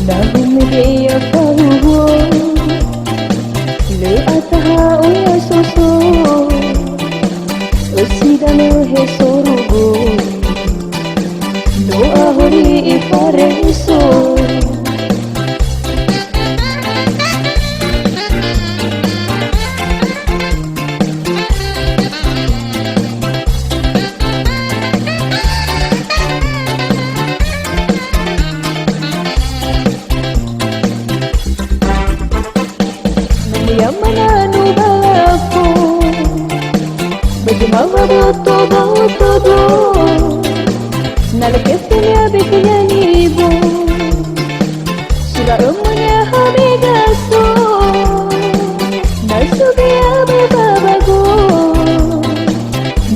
Nahumide akahugo le ataha oya soso osidano he sorugo no ahori ipareso Yamana no balafo Bajumava boto do Nalakefenya bekenya nibo Sura umanya hamigaso Nasubiya babago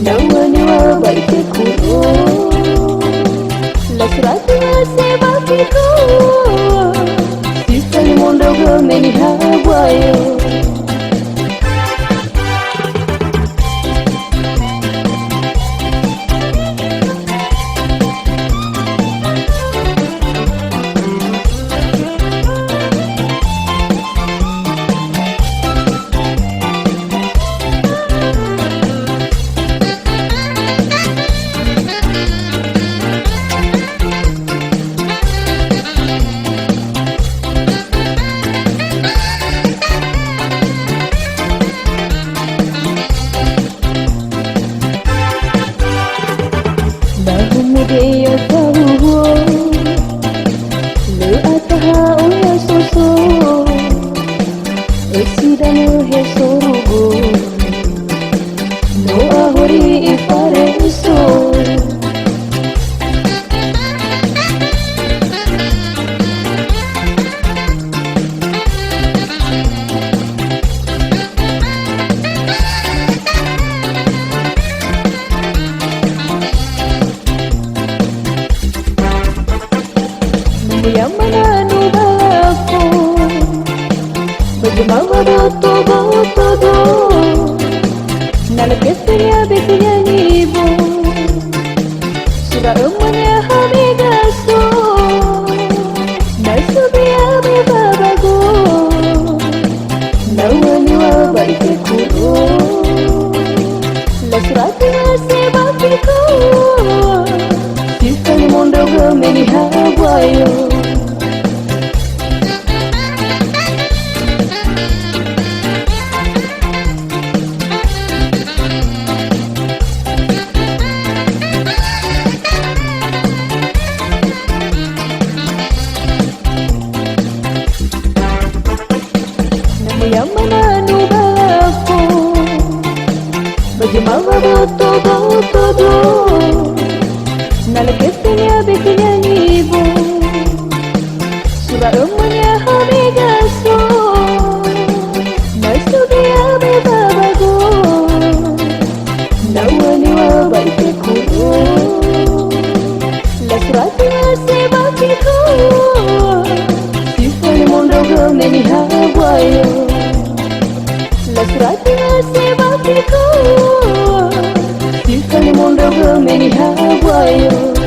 Nawani wa baite kuro La surati wa seba kiko Sista ni mondo gomeni hawayo Nahumide akahugo le ataha oya soso osidano he sorugo no ahori ipareso Yamana no balafo Bajumava boto do Nalakefenya bekenya nibo Sura umanya hamigaso Nasubiya babago Nawani wa baite kuro La surati wa seba kiko Sista ni mondo gomeni hawayo Yamana no balafo Bajumava boto do Nalakefenya bekenya nibo Sura umanya hamigaso Nasubiya babago Nawani wa baite kuro La surati wa seba kiko Sista ni mondo gomeni hawayo La surati wa seba kiko Sista ni mondo gomeni hawayo